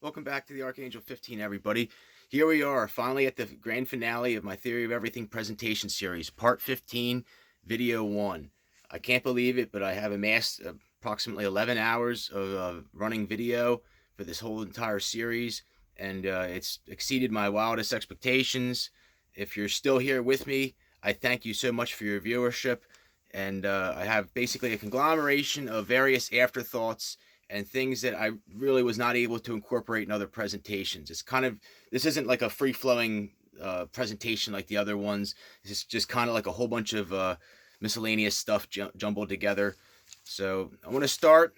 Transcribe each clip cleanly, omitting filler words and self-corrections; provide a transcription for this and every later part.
Welcome back to the Archangel 15, everybody. Here we are, finally at the grand finale of my Theory of Everything presentation series, Part 15, Video 1. I can't believe it, but I have amassed approximately 11 hours of running video for this whole entire series, and it's exceeded my wildest expectations. If you're still here with me, I thank you so much for your viewership, and I have basically a conglomeration of various afterthoughts and things that I really was not able to incorporate in other presentations. This isn't like a free-flowing presentation like the other ones. It's just kind of like a whole bunch of miscellaneous stuff jumbled together. So I want to start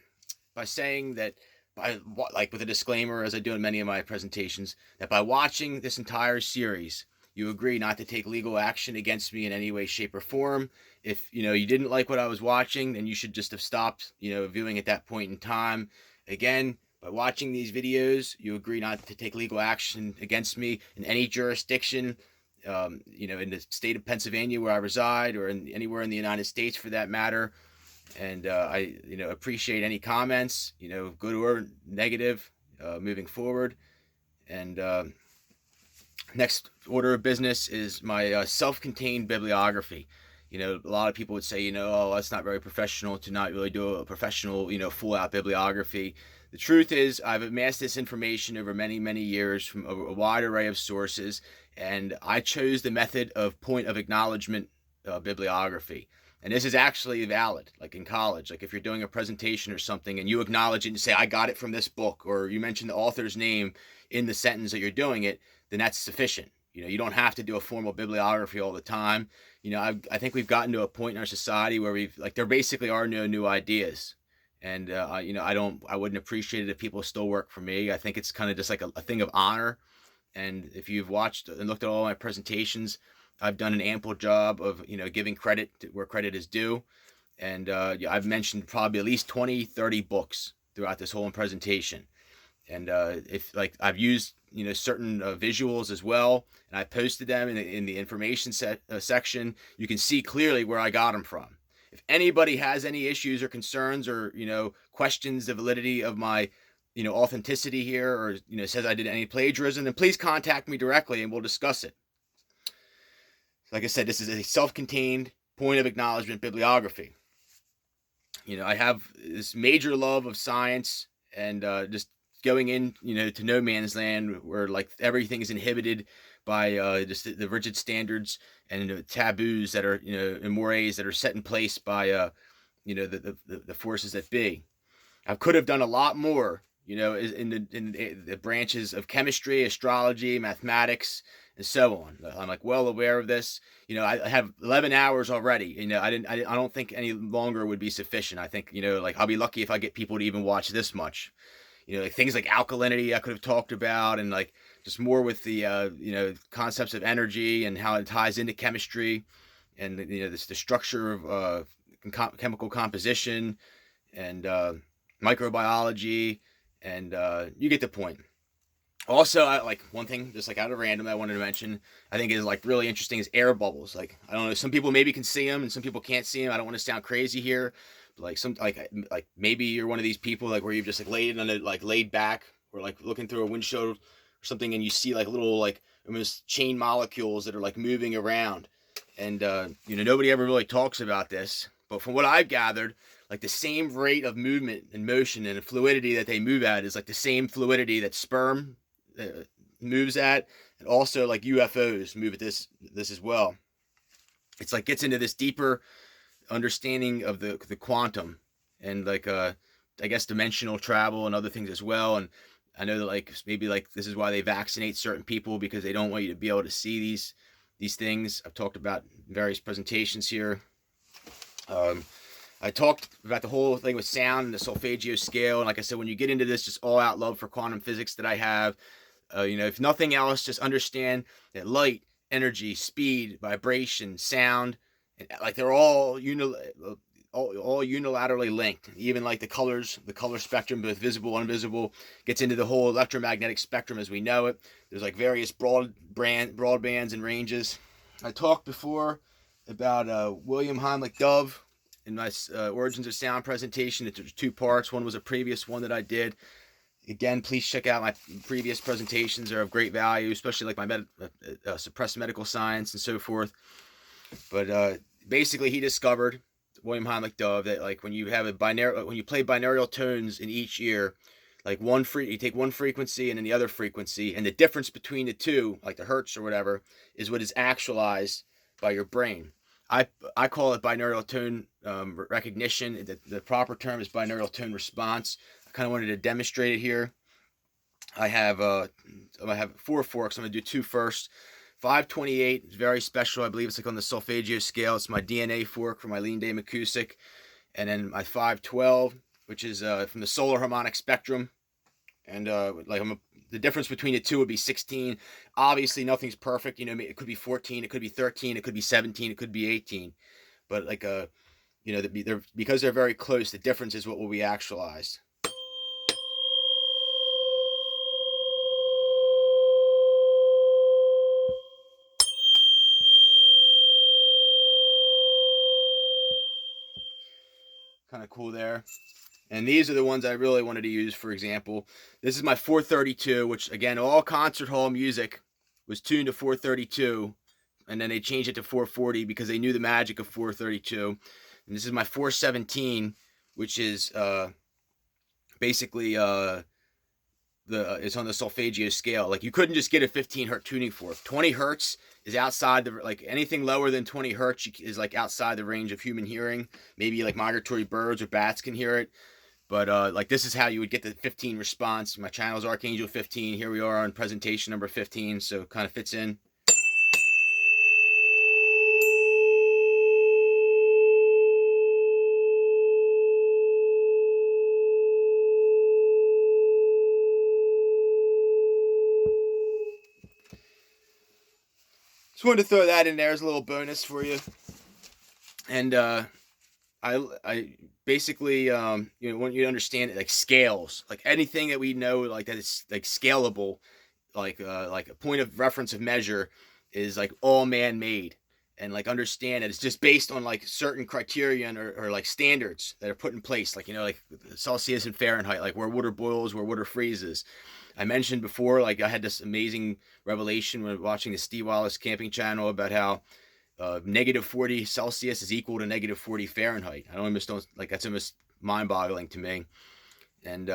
by saying that, like with a disclaimer, as I do in many of my presentations, that by watching this entire series, you agree not to take legal action against me in any way, shape, or form. If you didn't like what I was watching, then you should just have stopped viewing at that point in time. Again, by watching these videos, you agree not to take legal action against me in any jurisdiction, in the state of Pennsylvania where I reside, or anywhere in the United States for that matter. And I appreciate any comments, good or negative, moving forward. And next order of business is my self-contained bibliography. A lot of people would say, oh, that's not very professional to not really do a professional, full-out bibliography. The truth is, I've amassed this information over many, many years from a wide array of sources, and I chose the method of point of acknowledgement bibliography. And this is actually valid, like in college. Like if you're doing a presentation or something and you acknowledge it and say, I got it from this book, or you mention the author's name in the sentence that you're doing it, then that's sufficient. You don't have to do a formal bibliography all the time. I think we've gotten to a point in our society where there basically are no new ideas. And, I wouldn't appreciate it if people still work for me. I think it's kind of just like a thing of honor. And if you've watched and looked at all my presentations, I've done an ample job of, giving credit where credit is due. And I've mentioned probably at least 20, 30 books throughout this whole presentation. And I've used certain visuals as well, and I posted them in the information section. You can see clearly where I got them from. If anybody has any issues or concerns or questions the validity of my authenticity here, or says I did any plagiarism, then please contact me directly and we'll discuss it. Like I said, this is a self-contained point of acknowledgement bibliography. I have this major love of science and just going in, to no man's land where like everything is inhibited by just the rigid standards and taboos that are, and mores that are set in place by, the forces that be. I could have done a lot more, in the branches of chemistry, astrology, mathematics, and so on. I'm like well aware of this. I have 11 hours already. I don't think any longer would be sufficient. I think, I'll be lucky if I get people to even watch this much. Things like alkalinity I could have talked about, and like just more with the concepts of energy and how it ties into chemistry, and the structure of chemical composition and microbiology, and you get the point. Also, one thing just like out of random I wanted to mention, I think is like really interesting, is air bubbles. Like I don't know, some people maybe can see them and some people can't see them. I don't want to sound crazy here. Like maybe you're one of these people like where you've just laid back or like looking through a windshield or something, and you see like little like almost chain molecules that are like moving around, and nobody ever really talks about this, but from what I've gathered, like the same rate of movement and motion and the fluidity that they move at is like the same fluidity that sperm moves at, and also like UFOs move at this as well. It's like gets into this deeper understanding of the quantum and like I guess dimensional travel and other things as well. And I know that maybe this is why they vaccinate certain people, because they don't want you to be able to see these things. I've talked about various presentations here. I talked about the whole thing with sound and the solfeggio scale, and like I said, when you get into this just all out love for quantum physics that I have, if nothing else, just understand that light, energy, speed, vibration, sound, and like they're all unilaterally linked. Even like the color spectrum, both visible and invisible, gets into the whole electromagnetic spectrum as we know it. There's like various broad bands and ranges. I talked before about William Heinrich Dove in my Origins of Sound presentation. There's two parts. One was a previous one that I did, Again, please check out my previous presentations. They're of great value, especially like my suppressed medical science and so forth. But basically, he discovered, William Heinrich Dove, that like when you have a when you play binaural tones in each ear, like you take one frequency and then the other frequency, and the difference between the two, like the hertz or whatever, is what is actualized by your brain. I call it binaural tone recognition. The proper term is binaural tone response. I kind of wanted to demonstrate it here. I have 4 forks. I'm gonna do 2 first. 528 is very special. I believe it's like on the solfeggio scale. It's my DNA fork for my lean day acoustic. And then my 512, which is from the solar harmonic spectrum. And the difference between the two would be 16. Obviously, nothing's perfect. You know, it could be 14, it could be 13, it could be 17, it could be 18. But like because they're very close, the difference is what will be actualized. Kind of cool there. And these are the ones I really wanted to use. For example, this is my 432, which again, all concert hall music was tuned to 432, and then they changed it to 440 because they knew the magic of 432. And this is my 417, which is basically it's on the solfeggio scale. Like you couldn't just get a 15 hertz tuning fork. 20 hertz is outside anything lower than 20 hertz is like outside the range of human hearing. Maybe like migratory birds or bats can hear it. But like this is how you would get the 15 response. My channel is Archangel 15. Here we are on presentation number 15, so it kind of fits in. Just wanted to throw that in there as a little bonus for you. And I basically want you to understand it, like scales, like anything that we know, like that it's like scalable, like a point of reference of measure is like all man-made, and like understand that it's just based on like certain criterion or like standards that are put in place, like like Celsius and Fahrenheit, like where water boils, where water freezes. I mentioned before, like I had this amazing revelation when watching the Steve Wallace camping channel about how negative 40 Celsius is equal to negative 40 Fahrenheit. I don't like that's almost mind-boggling to me. And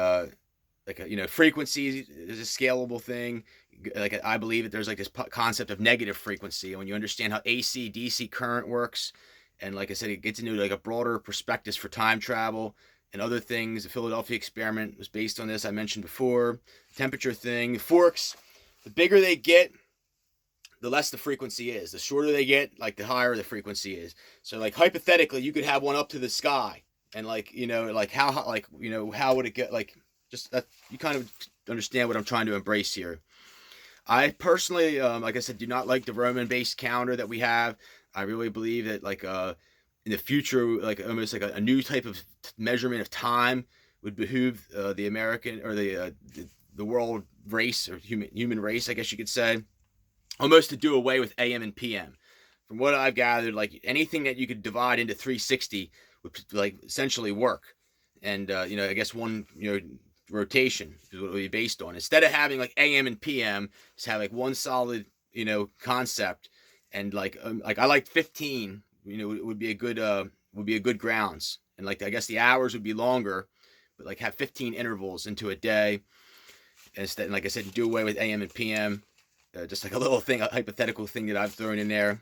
frequency is a scalable thing. Like I believe that there's like this concept of negative frequency, and when you understand how AC DC current works, and like I said, it gets into like a broader perspectives for time travel and other things. The Philadelphia experiment was based on this. I mentioned before, temperature thing, forks. The bigger they get, the less the frequency is. The shorter they get, like the higher the frequency is. So like hypothetically, you could have one up to the sky, and like how would it get? Like just that you kind of understand what I'm trying to embrace here. I personally, like I said, do not like the Roman-based calendar that we have. I really believe that like in the future, like almost like a new type of measurement of time would behoove the American or the world race or human race, I guess you could say. Almost to do away with AM and PM. From what I've gathered, like anything that you could divide into 360 would like essentially work. And I guess one rotation is what it would be based on. Instead of having like AM and PM, just have like one solid concept. And like I like 15. Would be a good grounds. And like I guess the hours would be longer, but like have 15 intervals into a day. Instead, like I said, do away with AM and PM. Just like a little thing, a hypothetical thing that I've thrown in there.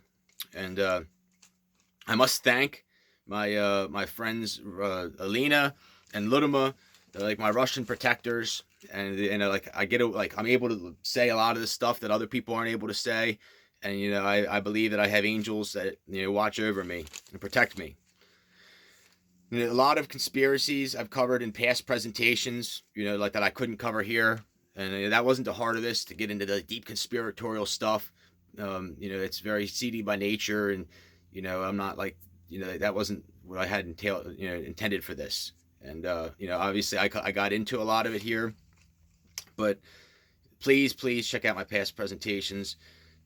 And I must thank my friends Alina and Ludima. They're like my Russian protectors, and like I'm able to say a lot of the stuff that other people aren't able to say. And I believe that I have angels that watch over me and protect me. A lot of conspiracies I've covered in past presentations, like that I couldn't cover here. And that wasn't the heart of this, to get into the deep conspiratorial stuff. It's very seedy by nature, and I'm not like that wasn't what I had intended for this. And obviously I got into a lot of it here, but please check out my past presentations.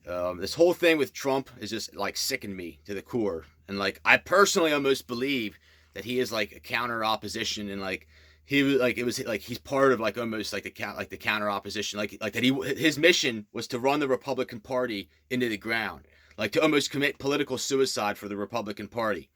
This whole thing with Trump is just like sickened me to the core, and like I personally almost believe that he is like a counter opposition, and like he was like, it was like he's part of like almost like the counter opposition, like that his mission was to run the Republican Party into the ground, like to almost commit political suicide for the Republican Party.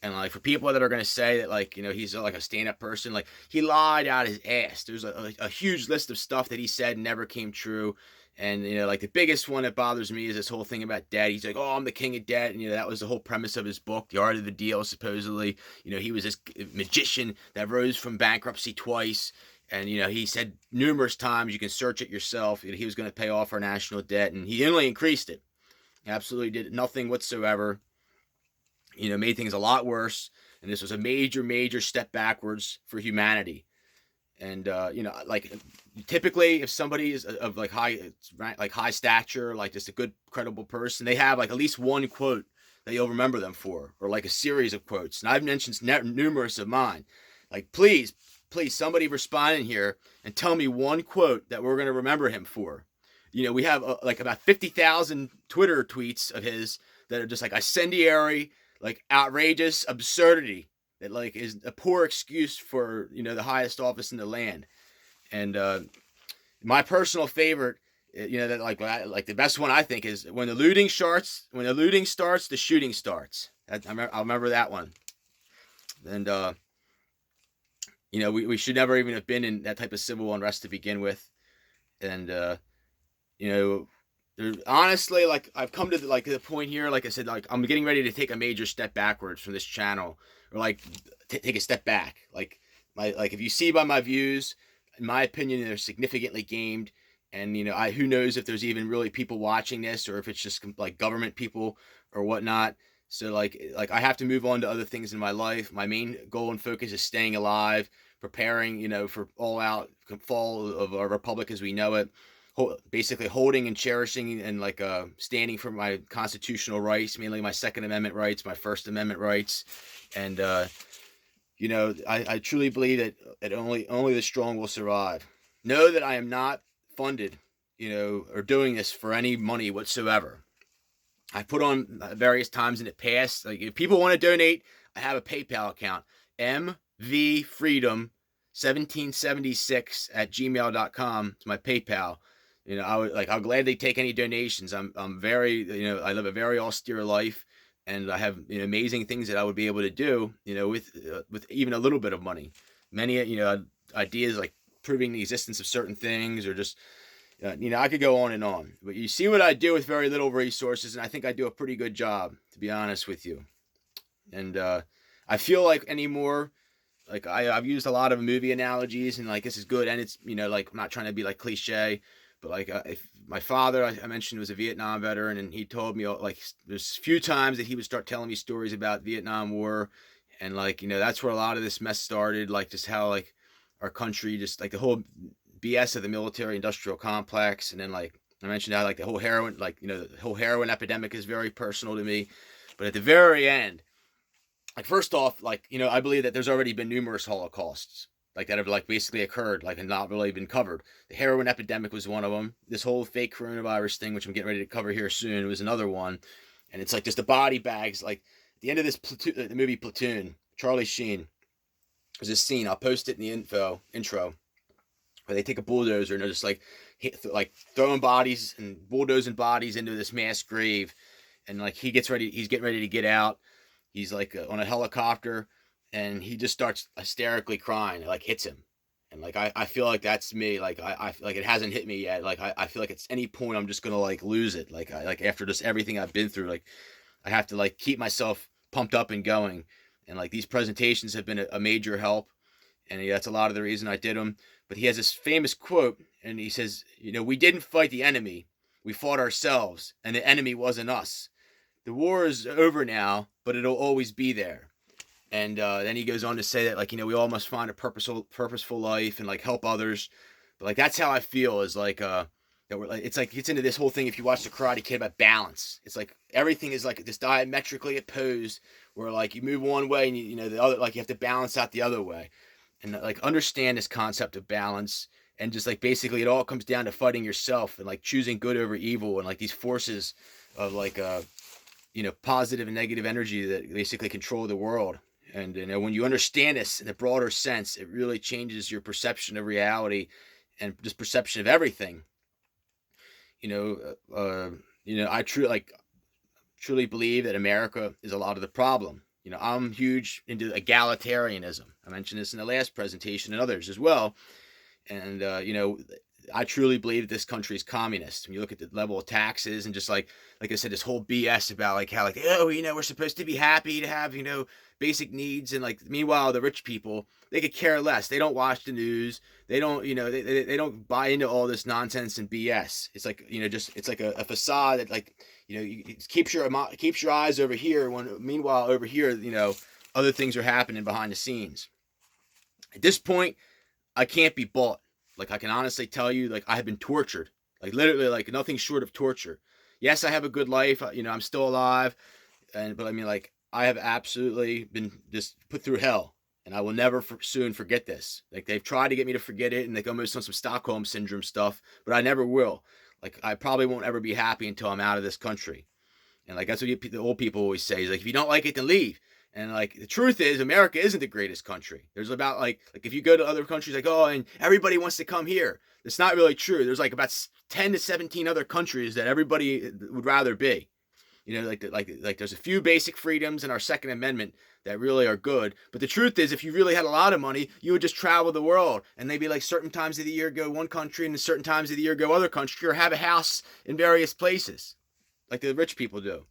And like for people that are going to say that like, you know, he's like a stand-up person, like he lied out his ass. There's a huge list of stuff that he said never came true. And, you know, like the biggest one that bothers me is this whole thing about debt. He's like, oh, I'm the king of debt. And, you know, that was the whole premise of his book, The Art of the Deal, supposedly. You know, he was this magician that rose from bankruptcy twice. And, you know, he said numerous times, you can search it yourself, he was going to pay off our national debt. And he only increased it. Absolutely did nothing whatsoever. You know, made things a lot worse. And this was a major, major step backwards for humanity. And, you know, like typically if somebody is of like high stature, like just a good, credible person, they have like at least one quote that you'll remember them for, or like a series of quotes. And I've mentioned numerous of mine. Like, please, somebody respond in here and tell me one quote that we're going to remember him for. You know, we have like about 50,000 Twitter tweets of his that are just like incendiary, like outrageous absurdity that like is a poor excuse for, you know, the highest office in the land. And my personal favorite, you know, that like the best one I think is when the looting starts, the shooting starts. I'll remember that one. And you know, we should never even have been in that type of civil unrest to begin with. And you know, honestly, like I've come to the point here, like I said, like I'm getting ready to take a major step backwards from this channel, or like take a step back. Like if you see by my views, in my opinion, they're significantly gamed. And you know, who knows if there's even really people watching this, or if it's just like government people or whatnot. So like I have to move on to other things in my life. My main goal and focus is staying alive, preparing, you know, for all out fall of our republic as we know it. Basically holding and cherishing and like standing for my constitutional rights, mainly my Second Amendment rights, my First Amendment rights. And you know, I truly believe that only the strong will survive. Know that I am not funded, you know, or doing this for any money whatsoever. I put on various times in the past, like if people want to donate, I have a PayPal account, mvfreedom1776@gmail.com. It's my PayPal. You know, I'll gladly take any donations. I'm very, you know, I live a very austere life, and I have, you know, amazing things that I would be able to do, you know, with even a little bit of money. Many, you know, ideas like proving the existence of certain things, or just, you know, I could go on and on. But you see what I do with very little resources, and I think I do a pretty good job, to be honest with you. And I feel like anymore, like I've used a lot of movie analogies, and like this is good, and it's, you know, like I'm not trying to be like cliche. But like if my father, I mentioned, was a Vietnam veteran, and he told me like there's few times that he would start telling me stories about Vietnam War, and like, you know, that's where a lot of this mess started. Like just how like our country, just like the whole BS of the military industrial complex, and then like I mentioned how like the whole heroin, like, you know, the whole heroin epidemic is very personal to me. But at the very end, like first off, like, you know, I believe that there's already been numerous Holocausts like that have like basically occurred, like, and not really been covered. The heroin epidemic was one of them. This whole fake coronavirus thing, which I'm getting ready to cover here soon, was another one. And it's like just the body bags. Like at the end of this Platoon, the movie Platoon, Charlie Sheen, there's this scene. I'll post it in the intro, where they take a bulldozer and they're just like throwing bodies and bulldozing bodies into this mass grave. And like he's getting ready to get out. He's like on a helicopter, and he just starts hysterically crying. It like hits him, and like I feel like that's me. Like I like it hasn't hit me yet. Like I feel like at any point I'm just gonna like lose it. Like after just everything I've been through, like I have to like keep myself pumped up and going. And like these presentations have been a major help, and that's a lot of the reason I did them. But he has this famous quote, and he says, you know, we didn't fight the enemy, we fought ourselves, and the enemy wasn't us. The war is over now, but it'll always be there. And then he goes on to say that, like, you know, we all must find a purposeful life and like help others. But like that's how I feel, is like that we're like, it's like it's into this whole thing. If you watch the Karate Kid, about balance, it's like everything is like this diametrically opposed, where like you move one way and you know the other, like you have to balance out the other way. And like understand this concept of balance, and just like basically it all comes down to fighting yourself and like choosing good over evil, and like these forces of like you know, positive and negative energy that basically control the world. And when you understand this in a broader sense, it really changes your perception of reality and just perception of everything. You know, I truly believe that America is a lot of the problem. I'm huge into egalitarianism. I mentioned this in the last presentation and others as well. And I truly believe that this country is communist. When you look at the level of taxes and just like I said, this whole BS about like how we're supposed to be happy to have basic needs, and like meanwhile the rich people, they could care less. They don't watch the news. They don't they don't buy into all this nonsense and BS. It's like it's like a facade that like it keeps your eyes over here when meanwhile over here other things are happening behind the scenes. At this point, I can't be bought. Like I can honestly tell you, like I have been tortured, like literally, like nothing short of torture. Yes, I have a good life. I'm still alive, but I mean, like I have absolutely been just put through hell, and I will never soon forget this. Like they've tried to get me to forget it, and like almost on some Stockholm syndrome stuff, but I never will. Like I probably won't ever be happy until I'm out of this country. And like that's what the old people always say is like if you don't like it, then leave. And like the truth is, America isn't the greatest country. There's about like if you go to other countries, like and everybody wants to come here. It's not really true. There's like about 10 to 17 other countries that everybody would rather be. Like there's a few basic freedoms in our Second Amendment that really are good. But the truth is, if you really had a lot of money, you would just travel the world, and maybe like certain times of the year go one country, and certain times of the year go other country, or have a house in various places, like the rich people do.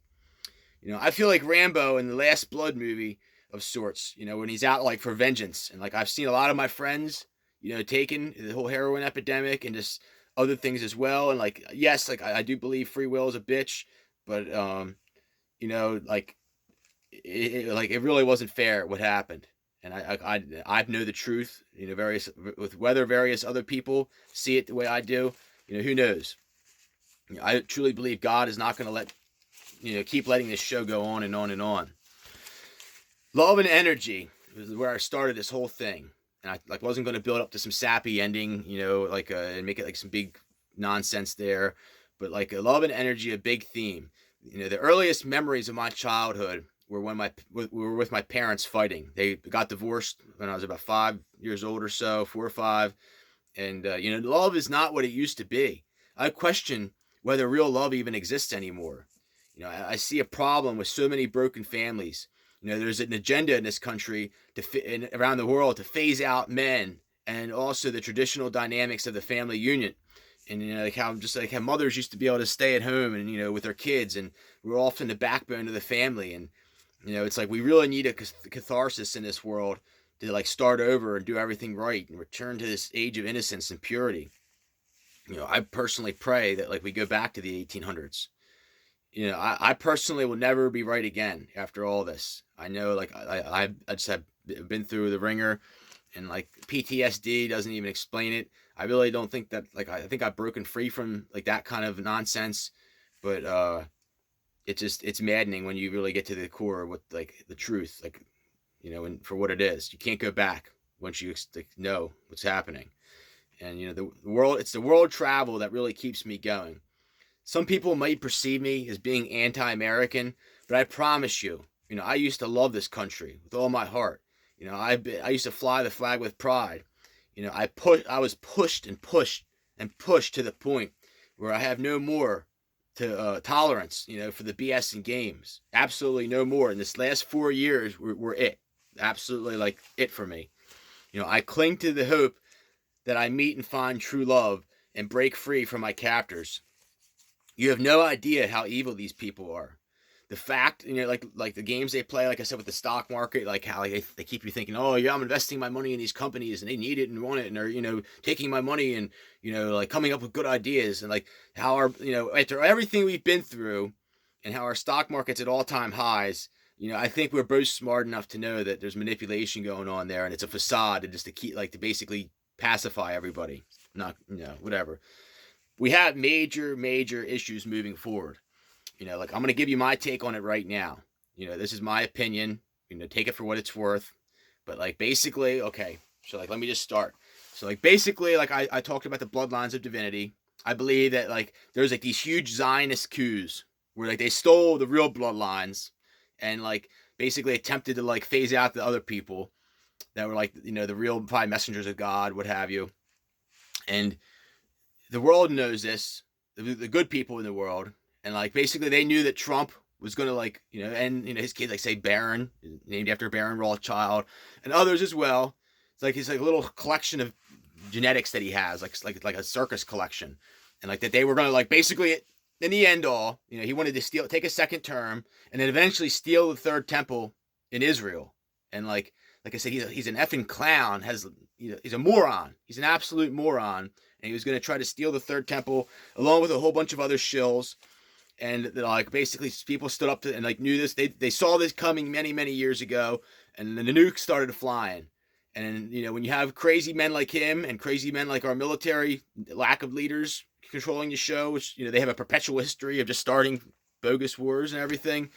I feel like Rambo in the Last Blood movie of sorts, when he's out like for vengeance. And like I've seen a lot of my friends, taken the whole heroin epidemic and just other things as well. And like, yes, like I do believe free will is a bitch, but like it really wasn't fair what happened. And I know the truth, various other people see it the way I do, who knows? I truly believe God is not going to let keep letting this show go on and on and on. Love and energy is where I started this whole thing, and I wasn't going to build up to some sappy ending, and make it like some big nonsense there, but like love and energy, a big theme. The earliest memories of my childhood were when we were with my parents fighting. They got divorced when I was about 5 years old or so, 4 or 5, and love is not what it used to be. I question whether real love even exists anymore. I see a problem with so many broken families. There's an agenda in this country and around the world to phase out men and also the traditional dynamics of the family unit. And like how mothers used to be able to stay at home and with their kids, and we're often the backbone of the family. And it's like we really need a catharsis in this world to like start over and do everything right and return to this age of innocence and purity. I personally pray that like we go back to the 1800s. I personally will never be right again after all this. I know, like, I just have been through the ringer, and, like, PTSD doesn't even explain it. I really don't think that, like, I think I've broken free from, like, that kind of nonsense, but, it's maddening when you really get to the core with, like, the truth, like, and for what it is. You can't go back once you know what's happening. And, it's the world travel that really keeps me going. Some people might perceive me as being anti-American, but I promise you, I used to love this country with all my heart. I used to fly the flag with pride. I was pushed and pushed and pushed to the point where I have no more tolerance, for the BS and games. Absolutely no more. And this last 4 years were it. Absolutely like it for me. I cling to the hope that I meet and find true love and break free from my captors. You have no idea how evil these people are. The fact, like the games they play, like I said, with the stock market, like how they keep you thinking, oh yeah, I'm investing my money in these companies and they need it and want it, and they're, taking my money and, like coming up with good ideas, and like how our, after everything we've been through and how our stock market's at all-time highs, I think we're both smart enough to know that there's manipulation going on there, and it's a facade to keep, like, to basically pacify everybody. Not, whatever. We have major issues moving forward. Like I'm going to give you my take on it right now. This is my opinion. Take it for what it's worth. But like basically, okay. So like let me just start. So like basically, like I talked about the bloodlines of divinity. I believe that like there's like these huge Zionist coups where like they stole the real bloodlines, and like basically attempted to like phase out the other people that were like, the real probably messengers of God, what have you. And the world knows this, the good people in the world. And like basically they knew that Trump was going to like, and his kids, like say Baron, named after Baron Rothschild, and others as well. It's like a little collection of genetics that he has, like a circus collection. And like that they were going to like basically in the end all, he wanted to take a second term and then eventually steal the third temple in Israel. And like I said, he's an effing clown, he's a moron. He's an absolute moron. And he was going to try to steal the third temple along with a whole bunch of other shills. And like basically people stood up to and like knew this. They saw this coming many, many years ago, and then the nukes started flying. And when you have crazy men like him and crazy men like our military, lack of leaders controlling the show, which they have a perpetual history of just starting bogus wars and everything,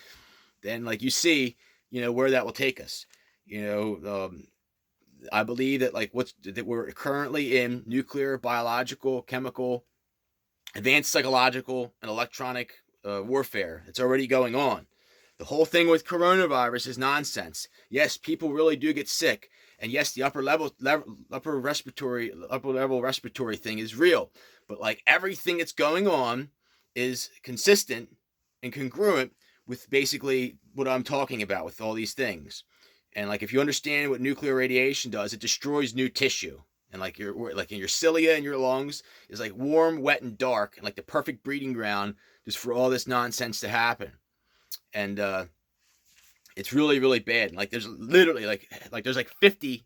then like you see, where that will take us. I believe that that we're currently in nuclear, biological, chemical, advanced psychological, and electronic warfare. It's already going on. The whole thing with coronavirus is nonsense. Yes, people really do get sick, and yes, the upper level respiratory thing is real. But like everything that's going on is consistent and congruent with basically what I'm talking about with all these things. And like if you understand what nuclear radiation does, it destroys new tissue. And like in your cilia and your lungs is like warm, wet, and dark, and like the perfect breeding ground just for all this nonsense to happen. And it's really, really bad. And like there's literally like there's like 50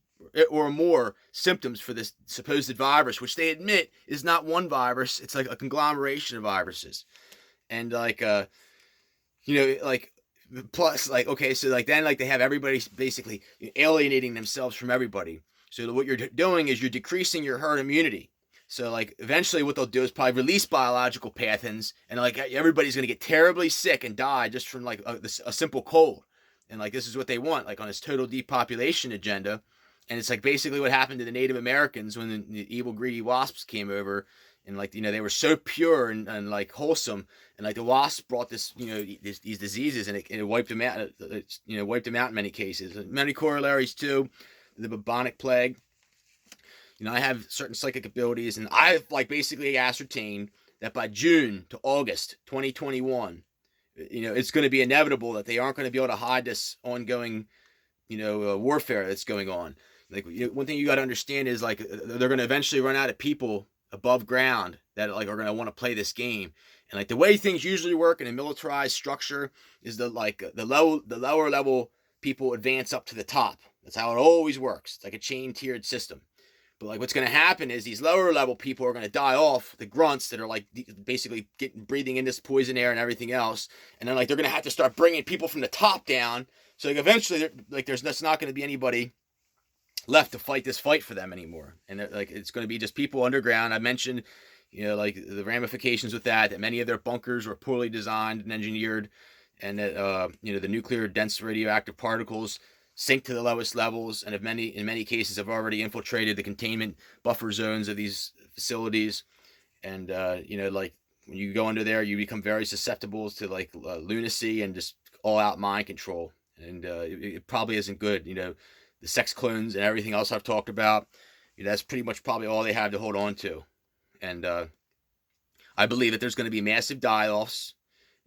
or more symptoms for this supposed virus, which they admit is not one virus. It's like a conglomeration of viruses. And like like plus like okay, so like then like they have everybody basically alienating themselves from everybody. So what you're doing is you're decreasing your herd immunity. So like eventually what they'll do is probably release biological pathogens, and like everybody's going to get terribly sick and die just from like a simple cold. And like this is what they want, like on this total depopulation agenda. And it's like basically what happened to the Native Americans when the evil greedy wasps came over, and like they were so pure and like wholesome, and like the wasps brought this these diseases, and it wiped them out. Wiped them out in many cases. Many corollaries too. The bubonic plague. I have certain psychic abilities, and I've like basically ascertained that by June to August 2021, it's going to be inevitable that they aren't going to be able to hide this ongoing, warfare that's going on. Like one thing you got to understand is like they're going to eventually run out of people above ground that like are going to want to play this game. And like the way things usually work in a militarized structure is the lower level people advance up to the top. That's how it always works. It's like a chain tiered system. But like what's going to happen is these lower level people are going to die off, the grunts that are like basically breathing in this poison air and everything else. And then like they're going to have to start bringing people from the top down. So like eventually there's not going to be anybody left to fight this fight for them anymore. And like it's going to be just people underground. I mentioned like the ramifications with that many of their bunkers were poorly designed and engineered, and that the nuclear dense radioactive particles sink to the lowest levels, and in many cases have already infiltrated the containment buffer zones of these facilities. And like when you go under there, you become very susceptible to like lunacy and just all out mind control. And it probably isn't good. The sex clones and everything else I've talked about, that's pretty much probably all they have to hold on to. And I believe that there's going to be massive die-offs,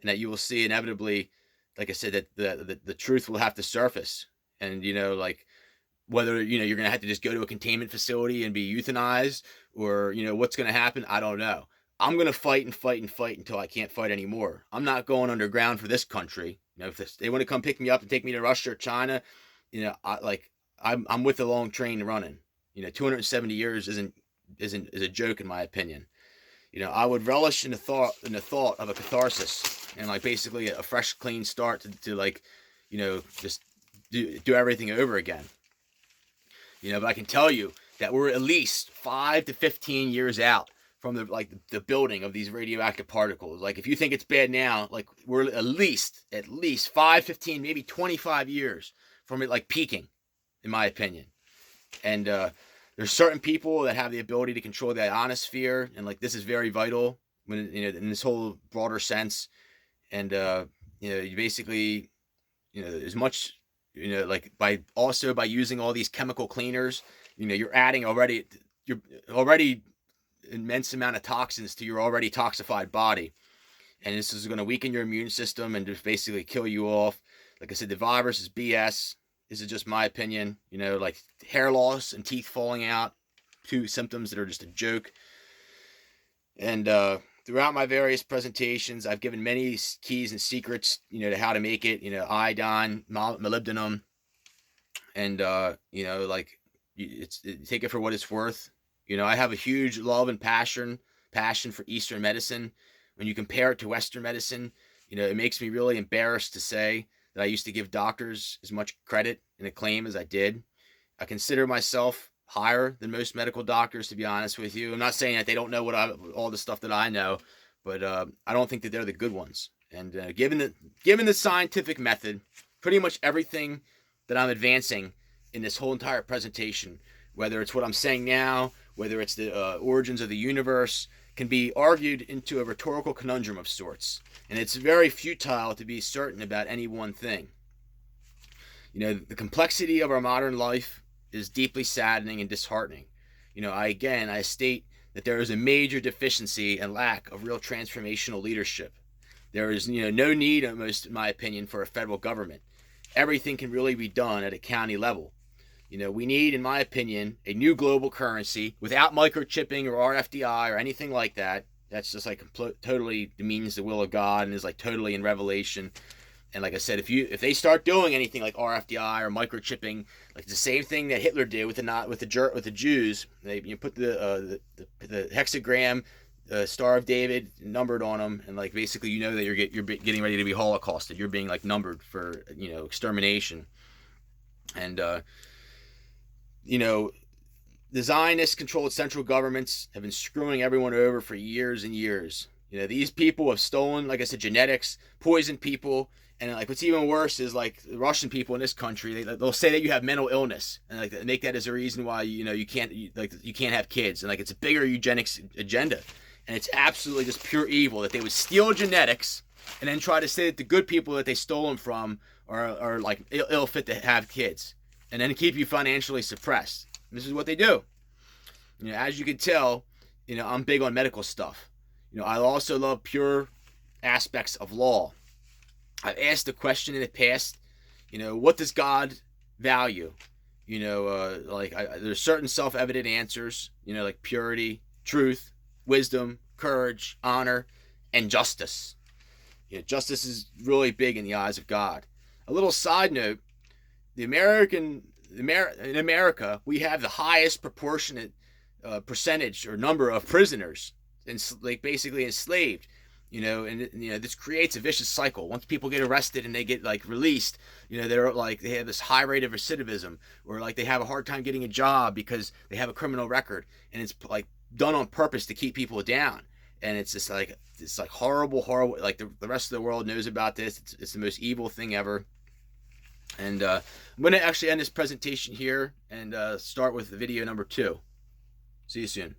and that you will see inevitably, like I said, that the truth will have to surface. And like whether you're going to have to just go to a containment facility and be euthanized, or what's going to happen, I don't know. I'm going to fight and fight and fight until I can't fight anymore. I'm not going underground for this country. If they want to come pick me up and take me to Russia or China, I'm with the long train running. 270 years is a joke in my opinion. I would relish in the thought of a catharsis and like basically a fresh, clean start to like, just do everything over again. But I can tell you that we're at least 5 to 15 years out from the building of these radioactive particles. Like if you think it's bad now, like we're at least 5, 15, maybe 25 years from it like peaking, in my opinion. And there's certain people that have the ability to control the ionosphere, and like this is very vital when in this whole broader sense. And you basically as much like by using all these chemical cleaners, you're adding already immense amount of toxins to your already toxified body. And this is going to weaken your immune system and just basically kill you off. Like I said, the virus is BS. This is just my opinion. Like hair loss and teeth falling out, two symptoms that are just a joke. And throughout my various presentations, I've given many keys and secrets, to how to make it. Iodine, molybdenum, and take it for what it's worth. I have a huge love and passion for Eastern medicine. When you compare it to Western medicine, it makes me really embarrassed to say that I used to give doctors as much credit and acclaim as I did. I consider myself higher than most medical doctors, to be honest with you. I'm not saying that they don't know all the stuff that I know, but I don't think that they're the good ones. And given the scientific method, pretty much everything that I'm advancing in this whole entire presentation, whether it's what I'm saying now, whether it's the origins of the universe, can be argued into a rhetorical conundrum of sorts. And it's very futile to be certain about any one thing. The complexity of our modern life is deeply saddening and disheartening. I state that there is a major deficiency and lack of real transformational leadership. There is, no need, almost in my opinion, for a federal government. Everything can really be done at a county level. We need, in my opinion, a new global currency without microchipping or RFDI or anything like that. That's just like totally demeans the will of God and is like totally in Revelation. And like I said, if they start doing anything like RFDI or microchipping, like the same thing that Hitler did with the Jews, you put the hexagram Star of David numbered on them, and like basically that you're getting ready to be holocausted. You're being like numbered for extermination. And the Zionist-controlled central governments have been screwing everyone over for years and years. These people have stolen, like I said, genetics, poisoned people, and like what's even worse is like the Russian people in this country. They'll say that you have mental illness, and like make that as a reason why you can't have kids, and like it's a bigger eugenics agenda, and it's absolutely just pure evil that they would steal genetics and then try to say that the good people that they stole them from are like ill fit to have kids, and then keep you financially suppressed. This is what they do. As you can tell, I'm big on medical stuff. I also love pure aspects of law. I've asked the question in the past, what does God value? There's certain self-evident answers, like purity, truth, wisdom, courage, honor, and justice. Justice is really big in the eyes of God. A little side note, in America, we have the highest proportionate percentage or number of prisoners, basically enslaved. This creates a vicious cycle. Once people get arrested and they get like released, they're like they have this high rate of recidivism, or like they have a hard time getting a job because they have a criminal record, and it's like done on purpose to keep people down. And it's just like horrible. Like the rest of the world knows about this. It's the most evil thing ever. And I'm going to actually end this presentation here and start with video number 2. See you soon.